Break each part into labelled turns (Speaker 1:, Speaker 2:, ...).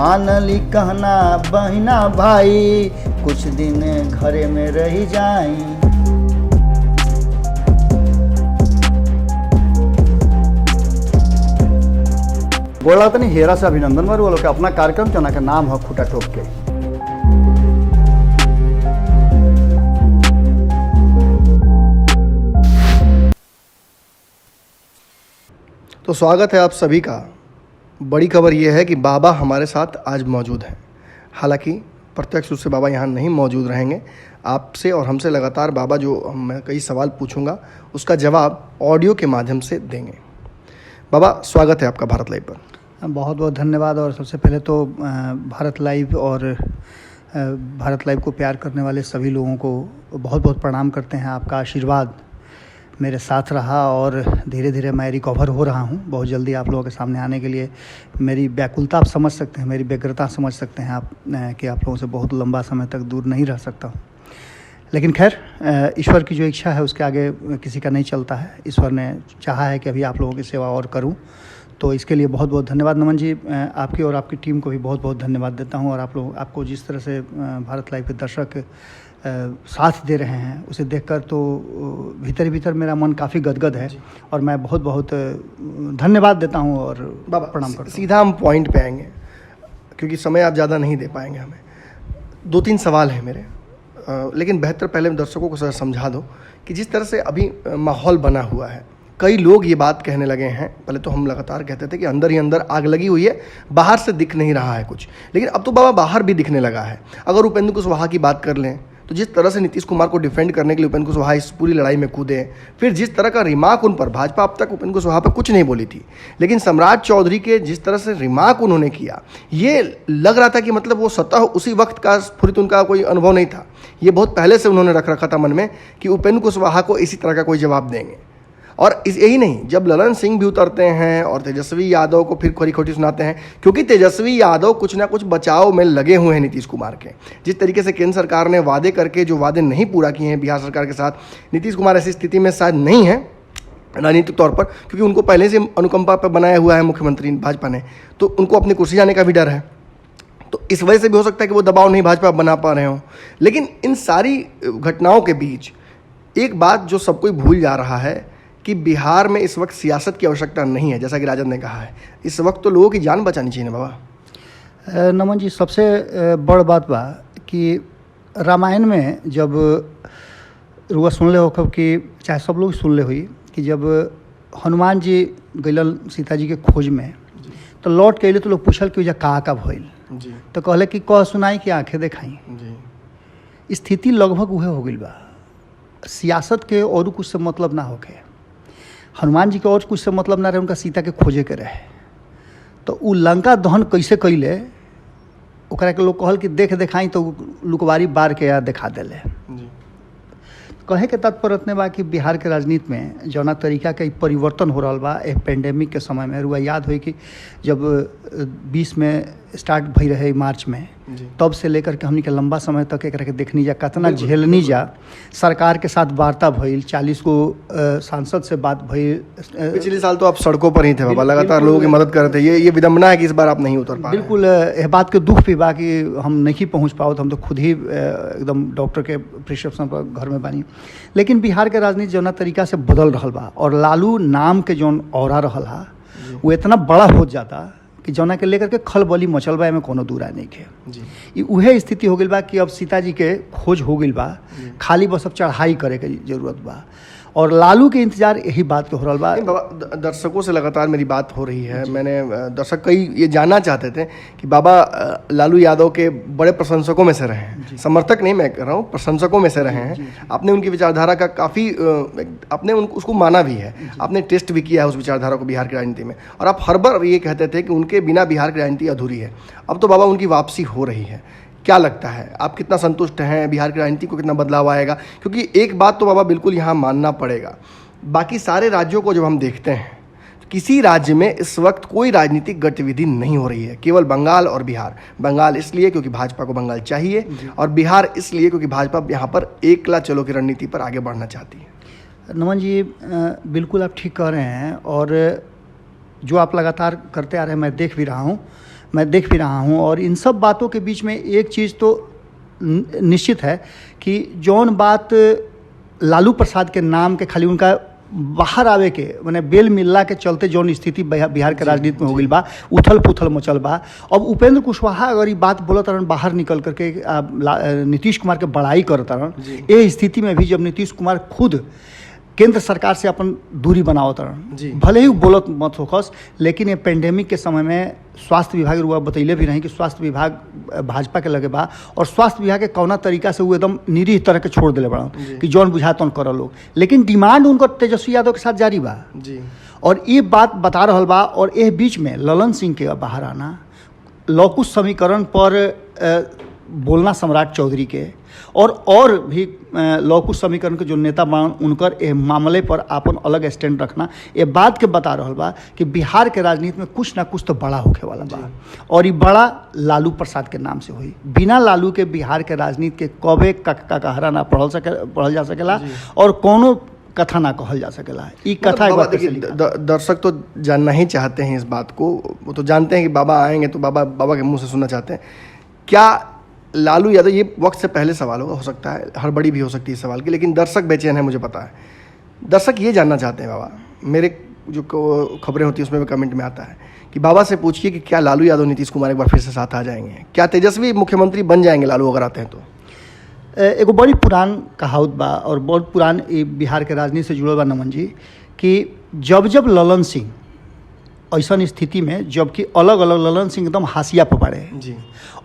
Speaker 1: मानली कहना बहिना भाई, कुछ दिन घरे में रही जाई। बोला तो नहीं हेरा से अभिनंदन बार बोलो कि अपना कार्यक्रम चुना का नाम है खूटा ठोक के।
Speaker 2: तो स्वागत है आप सभी का। बड़ी खबर यह है कि बाबा हमारे साथ आज मौजूद हैं। हालांकि प्रत्यक्ष रूप से बाबा यहाँ नहीं मौजूद रहेंगे। आपसे और हमसे लगातार बाबा जो मैं कई सवाल पूछूंगा उसका जवाब ऑडियो के माध्यम से देंगे। बाबा स्वागत है आपका भारत लाइव पर।
Speaker 1: बहुत बहुत धन्यवाद। और सबसे पहले तो भारत लाइव और भारत लाइव को प्यार करने वाले सभी लोगों को बहुत बहुत प्रणाम करते हैं। आपका आशीर्वाद मेरे साथ रहा और धीरे धीरे मैं रिकवर हो रहा हूँ। बहुत जल्दी आप लोगों के सामने आने के लिए मेरी व्याकुलता आप समझ सकते हैं, मेरी व्यग्रता समझ सकते हैं आप कि आप लोगों से बहुत लंबा समय तक दूर नहीं रह सकता हूँ। लेकिन खैर, ईश्वर की जो इच्छा है उसके आगे किसी का नहीं चलता है। ईश्वर ने चाहा है कि अभी आप लोगों की सेवा और करूँ, तो इसके लिए बहुत बहुत धन्यवाद। नमन जी, आपकी और आपकी टीम को भी बहुत बहुत धन्यवाद देता हूँ। और आपको जिस तरह से भारत लाइव के दर्शक साथ दे रहे हैं उसे देखकर तो भीतर ही भीतर मेरा मन काफ़ी गदगद है और मैं बहुत बहुत धन्यवाद देता हूँ और प्रणाम करता हूँ।
Speaker 2: सीधा हम पॉइंट पे आएंगे क्योंकि समय आप ज़्यादा नहीं दे पाएंगे हमें। 2-3 सवाल हैं मेरे, लेकिन बेहतर पहले दर्शकों को सर समझा दो कि जिस तरह से अभी माहौल बना हुआ है, कई लोग ये बात कहने लगे हैं। पहले तो हम लगातार कहते थे कि अंदर ही अंदर आग लगी हुई है, बाहर से दिख नहीं रहा है कुछ, लेकिन अब तो बाबा बाहर भी दिखने लगा है। अगर उपेंद्र कुशवाहा की बात कर लें तो जिस तरह से नीतीश कुमार को डिफेंड करने के लिए उपेंद्र कुशवाहा इस पूरी लड़ाई में कूदे, फिर जिस तरह का रिमार्क उन पर, भाजपा अब तक उपेंद्र कुशवाहा पर कुछ नहीं बोली थी, लेकिन सम्राट चौधरी के जिस तरह से रिमार्क उन्होंने किया, ये लग रहा था कि मतलब वो स्वतः उसी वक्त का स्फुरित उनका कोई अनुभव नहीं था। ये बहुत पहले से उन्होंने रख रखा था मन में कि उपेंद्र कुशवाहा को इसी तरह का कोई जवाब देंगे। और यही नहीं, जब ललन सिंह भी उतरते हैं और तेजस्वी यादव को फिर खरी खोटी सुनाते हैं, क्योंकि तेजस्वी यादव कुछ ना कुछ बचाव में लगे हुए हैं नीतीश कुमार के। जिस तरीके से केंद्र सरकार ने वादे करके जो वादे नहीं पूरा किए हैं बिहार सरकार के साथ, नीतीश कुमार ऐसी स्थिति में शायद नहीं है राजनीतिक तौर पर, क्योंकि उनको पहले से अनुकंपा पर बनाया हुआ है मुख्यमंत्री भाजपा ने, तो उनको अपनी कुर्सी जाने का भी डर है। तो इस वजह से भी हो सकता है कि वो दबाव नहीं भाजपा बना पा रहे हों। लेकिन इन सारी घटनाओं के बीच एक बात जो सब कोई भूल जा रहा है कि बिहार में इस वक्त सियासत की आवश्यकता नहीं है, जैसा कि राजद ने कहा है। इस वक्त तो लोगों की जान बचानी चाहिए ना बाबा।
Speaker 1: नमन जी, सबसे बड़ बात बा कि रामायण में जब रुआ सुन ले हो कि चाहे सब लोग सुन ले हुई कि जब हनुमान जी गइलन सीता जी के खोज में, तो लौट के अइले तो लोग पूछल कि का भइल, तो कहले कि कह सुनाई कि आंखें देखाई। स्थिति लगभग उहे हो गई बा। सियासत के और कुछ से मतलब ना होके, हनुमान जी के और कुछ से मतलब ना रहे, उनका सीता के खोजे के रहे। तो उ लंका दहन कैसे कैले ओकरा के लोग कहल कि देखाई, तो लुकवारी बार के या देखा दिले। कहे के तात्पर्य इतने बा कि बिहार के राजनीति में जौना तरीका के परिवर्तन हो रहा बा एक पेंडेमिक के समय में। रुआ याद हुई कि जब 20 में स्टार्ट भई रहे मार्च में, तब से लेकर के हमनी के लंबा समय तक एक के देखनी जा, कितना झेलनी जा। सरकार के साथ वार्ता भइल, 40 को सांसद से बात भइल।
Speaker 2: पिछले साल तो आप सड़कों पर ही थे बाबा, लगातार लोगों की मदद कर रहे थे। ये विडंबना है कि इस बार आप नहीं उतर पाए।
Speaker 1: बिल्कुल, यह बात के दुख भी बा कि हम नहीं पहुंच पाओ, तो हम तो खुद ही एकदम डॉक्टर के प्रिस्क्रिप्शन पर घर में बानी। लेकिन बिहार के राजनीति जौना तरीका से बदल रहा बा और लालू नाम के जौन औरा रहल हा वो इतना बड़ा हो जाता कि जौना के लेकर के खलबली मचल बा, में कोनो दूरा नहीं है। उहे स्थिति हो गई बा कि अब सीता जी के खोज हो गई बा, खाली बस अब चढ़ाई करे के जरूरत बा और लालू के इंतजार यही बात के हो रहा बा।
Speaker 2: दर्शकों से लगातार मेरी बात हो रही है। मैंने दर्शक कई ये जानना चाहते थे कि बाबा लालू यादव के बड़े प्रशंसकों में से रहे हैं, समर्थक नहीं मैं कह रहा हूँ, प्रशंसकों में से रहे हैं। आपने उनकी विचारधारा का काफ़ी आपने उसको माना भी है, आपने टेस्ट भी किया है उस विचारधारा को बिहार की राजनीति में, और आप हर बार ये कहते थे कि उनके बिना बिहार की राजनीति अधूरी है। अब तो बाबा उनकी वापसी हो रही है। क्या लगता है, आप कितना संतुष्ट हैं? बिहार की राजनीति को कितना बदलाव आएगा? क्योंकि एक बात तो बाबा बिल्कुल यहाँ मानना पड़ेगा, बाकी सारे राज्यों को जब हम देखते हैं तो किसी राज्य में इस वक्त कोई राजनीतिक गतिविधि नहीं हो रही है, केवल बंगाल और बिहार। बंगाल इसलिए क्योंकि भाजपा को बंगाल चाहिए, और बिहार इसलिए क्योंकि भाजपा यहाँ पर एकला चलो की रणनीति पर आगे बढ़ना चाहती है।
Speaker 1: नमन जी, बिल्कुल आप ठीक कह रहे हैं, और जो आप लगातार करते आ रहे हैं मैं देख भी रहा हूँ। मैं देख भी रहा हूँ। और इन सब बातों के बीच में एक चीज़ तो निश्चित है कि जौन बात लालू प्रसाद के नाम के खाली उनका बाहर आवे के माने बेल मिलला के चलते जौन स्थिति बिहार के राजनीति में हो गई बा, उथल पुथल मचल बा। अब उपेंद्र कुशवाहा अगर ये बात बोलत रहन बाहर निकल करके नीतीश कुमार के बड़ाई करत रहन, ये स्थिति में भी जब नीतीश कुमार खुद केंद्र सरकार से अपन दूरी बनावत रहन, भले ही बोलत मत होकस, लेकिन ये पेंडेमिक के समय में स्वास्थ्य विभाग रुआ बतैले भी नहीं कि स्वास्थ्य विभाग भाजपा के लगे बा, और स्वास्थ्य विभाग के कौना तरीका से वो एकदम निरीह तरह के छोड़ दिले बड़ा कि जौन बुझा तौन कर लोग, लेकिन डिमांड उनको तेजस्वी यादव के साथ जारी बा जी। और ये बात बता रहा बा। और ये बीच में ललन सिंह के बाहर आना, लौकुश समीकरण पर बोलना सम्राट चौधरी के, और भी लौकुश समीकरण के जो नेता बन उनकर ए मामले पर अपन अलग स्टैंड रखना, ये बात के बता रहा बा कि बिहार के राजनीति में कुछ ना कुछ तो बड़ा होखे वाला बा, और ये बड़ा लालू प्रसाद के नाम से हुई। बिना लालू के बिहार के राजनीति के कबे कहरा ना पढ़ल जा सकेला, और कोनो कथा ना कहल जा सकेला। ई कथा
Speaker 2: दर्शक तो जानना ही चाहते हैं इस बात को, वो तो जानते हैं कि बाबा आएंगे तो बाबा के मुंह से सुनना चाहते हैं। क्या लालू यादव, ये वक्त से पहले सवाल होगा, हो सकता है हड़बड़ी भी हो सकती है इस सवाल की, लेकिन दर्शक बेचैन है, मुझे पता है। दर्शक ये जानना चाहते हैं बाबा, मेरे जो खबरें होती हैं उसमें कमेंट में आता है कि बाबा से पूछिए कि क्या लालू यादव नीतीश कुमार एक बार फिर से साथ आ जाएंगे, क्या तेजस्वी मुख्यमंत्री बन जाएंगे लालू अगर आते हैं तो?
Speaker 1: एगो बड़ी पुरान कहावत बा और बहुत पुरान बिहार के राजनीति से जुड़ल बा नमन जी, कि जब ललन सिंह ऐसा स्थिति में, जबकि अलग अलग ललन सिंह एकदम हाशिया पर पड़े जी,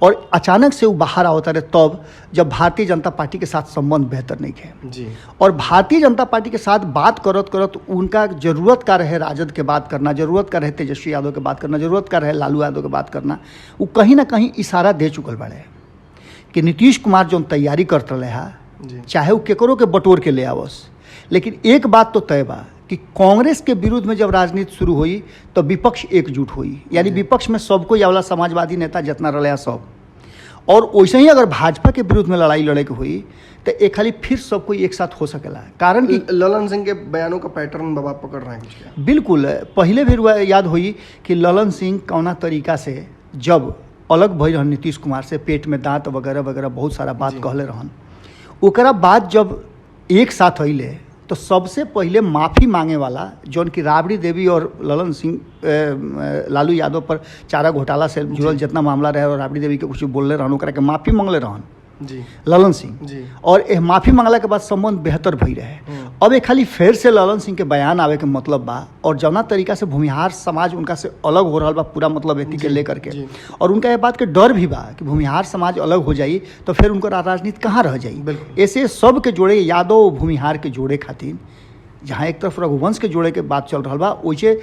Speaker 1: और अचानक से वो बाहर आवता रहे तब जब भारतीय जनता पार्टी के साथ संबंध बेहतर नहीं है जी, और भारतीय जनता पार्टी के साथ बात करत करत उनका जरूरत का रहे राजद के बात करना, जरूरत का रहे तेजस्वी यादव के बात करना, जरूरत का रहे लालू यादव के बात करना, वो कहीं ना कहीं इशारा दे चुकल बड़े कि नीतीश कुमार जो तैयारी करत रहे है, चाहे वो केकरो के बटोर के ले आवस, लेकिन एक बात तो तय बा कि कांग्रेस के विरुद्ध में जब राजनीति शुरू हुई तो विपक्ष एकजुट हुई, यानी विपक्ष में सबको या वाला समाजवादी नेता जितना रहा सब, और वैसे ही अगर भाजपा के विरुद्ध में लड़ाई लड़े के हुई तो एक खाली फिर सब कोई एक साथ हो सकेला। कारण कि
Speaker 2: ललन सिंह के बयानों का पैटर्न बाबा पकड़ रहे हैं।
Speaker 1: बिल्कुल, पहले भी याद हुई कि ललन सिंह कौना तरीका से जब अलग भई रहन नीतीश कुमार से, पेट में दांत वगैरह वगैरह बहुत सारा बात कहले रहन, ओकरा बाद जब एक साथ अइले तो सबसे पहले माफ़ी मांगे वाला जौन की राबड़ी देवी और ललन सिंह लालू यादव पर चारा घोटाला से जुड़ल जितना मामला रहे और राबड़ी देवी के कुछ बोलले रहन, ओकरा के माफ़ी मांगले रहन जी ललन सिंह जी, और यह माफ़ी मांगला के बाद संबंध बेहतर भई रहे। अब एक खाली फिर से ललन सिंह के बयान आवे के मतलब बा, और जौना तरीका से भूमिहार समाज उनका से अलग हो रहा बा पूरा मतलब एथी के लेकर के, और उनका यह बात के डर भी बा कि भूमिहार समाज अलग हो जाई तो फिर उनको राजनीति कहाँ रह जाई। ऐसे सब के जोड़े यादव भूमिहार के जोड़े खातिर, जहाँ एक तरफ रघुवंश के जोड़े के बात चल रहा बा, वैसे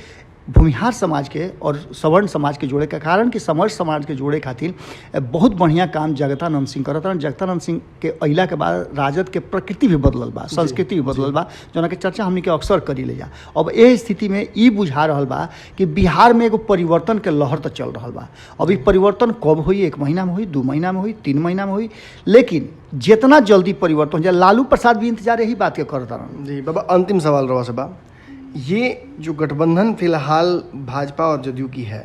Speaker 1: भूमिहार समाज के और सवर्ण समाज के जोड़े के कारण कि समर्थ समाज के जोड़े खातिर बहुत बढ़िया काम जगतानंद सिंह करत रहन। जगतानंद सिंह के अइला के बाद राजद के प्रकृति भी बदलल बा, संस्कृति भी बदलल बा, जोना के चर्चा हमनी के अक्सर करी ले जा। अब ये स्थिति में ई बुझा रहल बा कि बिहार में एगो परिवर्तन के लहर तो चल रहल बा। अब ई परिवर्तन कब हुई, 1 महीना में हुई, 2 महीना में हुई, 3 महीना में हुई, लेकिन जितना जल्दी परिवर्तन हो जाए, लालू प्रसाद भी इंतजार यही बात के करता रहन
Speaker 2: जी। बाबा अंतिम सवाल रवा से बा, ये जो गठबंधन फिलहाल भाजपा और जदयू की है,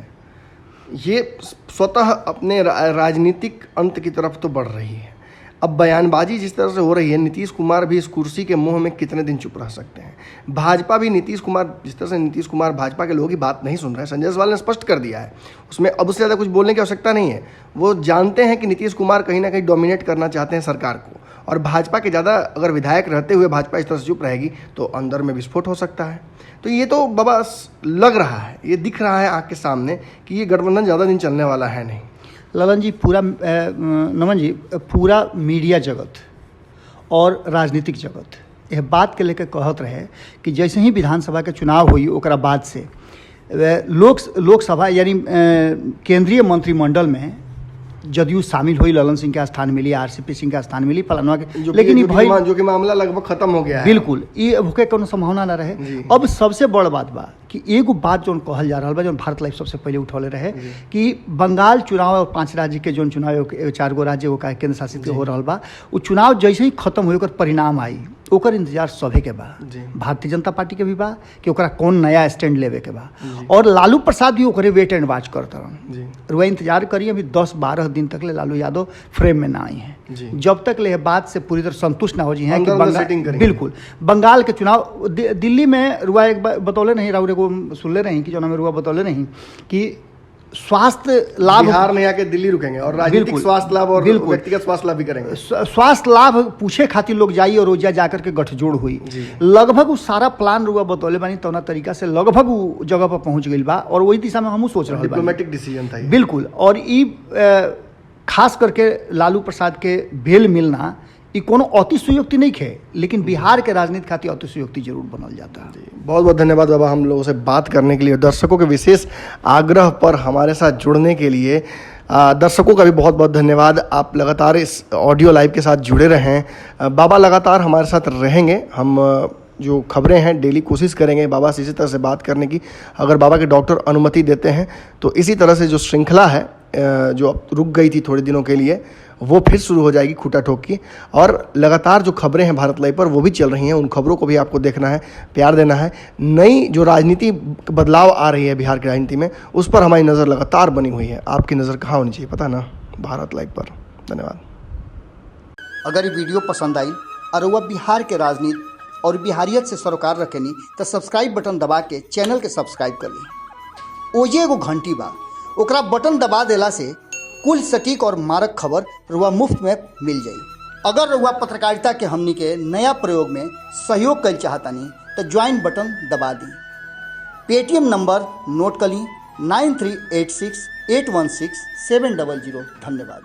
Speaker 2: ये स्वतः अपने राजनीतिक अंत की तरफ तो बढ़ रही है। अब बयानबाजी जिस तरह से हो रही है, नीतीश कुमार भी इस कुर्सी के मुंह में कितने दिन चुप रह सकते हैं? भाजपा भी नीतीश कुमार, जिस तरह से नीतीश कुमार भाजपा के लोगों की बात नहीं सुन रहे हैं, संजय जायसवाल ने स्पष्ट कर दिया है, उसमें अब उससे ज़्यादा कुछ बोलने की आवश्यकता नहीं है। वो जानते हैं कि नीतीश कुमार कहीं ना कहीं डोमिनेट करना चाहते हैं सरकार को, और भाजपा के ज़्यादा अगर विधायक रहते हुए भाजपा इस तरह से चुप रहेगी तो अंदर में विस्फोट हो सकता है। तो ये तो बाबा लग रहा है, ये दिख रहा है आँख के सामने कि ये गठबंधन ज़्यादा दिन चलने वाला है नहीं।
Speaker 1: ललन जी, पूरा नमन जी, पूरा मीडिया जगत और राजनीतिक जगत यह बात के लेकर कहत रहे कि जैसे ही विधानसभा के चुनाव हुई ओकरा बाद से लोकसभा यानी केंद्रीय मंत्रिमंडल में जदयू शामिल हुई, ललन सिंह का स्थान मिली, आरसीपी सिंह का स्थान मिली, फलाना के, लेकिन
Speaker 2: जो कि मामला लगभग खत्म हो गया है।
Speaker 1: बिल्कुल, ये होके कोनो संभावना ना रहे। अब सबसे बड़ बात बा कि एगो बात जो कहल जा रहा बा, जो भारत लाइव सबसे पहले उठौले रहे कि बंगाल चुनाव और 5 राज्य के जो चुनाव 4 गो राज्य केंद्र शासित हो रहा बा, वो चुनाव जैसे ही खत्म हुए परिणाम आई ओकर इंतजार सभे के बा,
Speaker 2: जी।
Speaker 1: भारतीय जनता पार्टी के भी बा कि ओकरा कौन नया स्टैंड लेवे के बा, और लालू प्रसाद भी ओकरे वेट एंड वॉच करता
Speaker 2: जी।
Speaker 1: रुआ इंतजार करिए। अभी 10-12 दिन तक ले लालू यादव फ्रेम में ना आई
Speaker 2: जी।
Speaker 1: हैं। जब तक ले बात से पूरी तरह संतुष्ट ना हो जी हैं कि
Speaker 2: अंदर सेटिंग करेंगे।
Speaker 1: बिल्कुल बंगाल के चुनाव दिल्ली में रुआ एक बतौले नहीं, राउरे को सुनले नहीं कि जो में रुआ बतौले नहीं कि स्वास्थ्य लाभ
Speaker 2: बिहार में आके दिल्ली रुकेंगे और राजनीतिक
Speaker 1: बिल्कुल,
Speaker 2: स्वास्थ्य लाभ और
Speaker 1: बिल्कुल।
Speaker 2: व्यक्तिगत स्वास्थ्य लाभ भी करेंगे।
Speaker 1: स्वास्थ्य लाभ पूछे खातिर लोग जाई और रोजा जाकर के गठजोड़ हुई।
Speaker 2: जी।
Speaker 1: लगभग वो सारा प्लान रुआ बतौले बानी तौना तरीका से लगभग वो जगह पर पहुंच गई बा, और वही दिशा में हमहू सोच रहे बानी।
Speaker 2: डिप्लोमेटिक डिसीजन था ये।
Speaker 1: बिल्कुल। और ई खास करके लालू प्रसाद के बेल मिलना ई कोनो अतिशयोक्ति नहीं खे, लेकिन बिहार के राजनीति खातिर अतिशयोक्ति जरूर बनल जाता है।
Speaker 2: बहुत बहुत धन्यवाद बाबा हम लोगों से बात करने के लिए, दर्शकों के विशेष आग्रह पर हमारे साथ जुड़ने के लिए। दर्शकों का भी बहुत बहुत धन्यवाद, आप लगातार इस ऑडियो लाइव के साथ जुड़े रहें। बाबा लगातार हमारे साथ रहेंगे, हम जो खबरें हैं डेली कोशिश करेंगे बाबा से इसी तरह से बात करने की। अगर बाबा के डॉक्टर अनुमति देते हैं तो इसी तरह से जो श्रृंखला है जो अब रुक गई थी थोड़े दिनों के लिए, वो फिर शुरू हो जाएगी खूटा ठोक की। और लगातार जो खबरें हैं भारत लाइव पर वो भी चल रही हैं, उन खबरों को भी आपको देखना है, प्यार देना है। नई जो राजनीति बदलाव आ रही है बिहार की राजनीति में, उस पर हमारी नज़र लगातार बनी हुई है। आपकी नज़र कहाँ होनी चाहिए पता ना, भारत लाइव पर। धन्यवाद।
Speaker 1: अगर ये वीडियो पसंद आई और वह बिहार के राजनीति और बिहारियत से सरोकार रखेनी तो सब्सक्राइब बटन दबा के चैनल के सब्सक्राइब कर ली। ओजे एगो घंटी बा, ओकरा बटन दबा देला से कुल सटीक और मारक खबर रुआ मुफ्त में मिल जाई। अगर रुआ पत्रकारिता के हमनी के नया प्रयोग में सहयोग कर चाहतानी तो ज्वाइन बटन दबा दी। पेटीएम नंबर नोट कर ली 9386816700। धन्यवाद।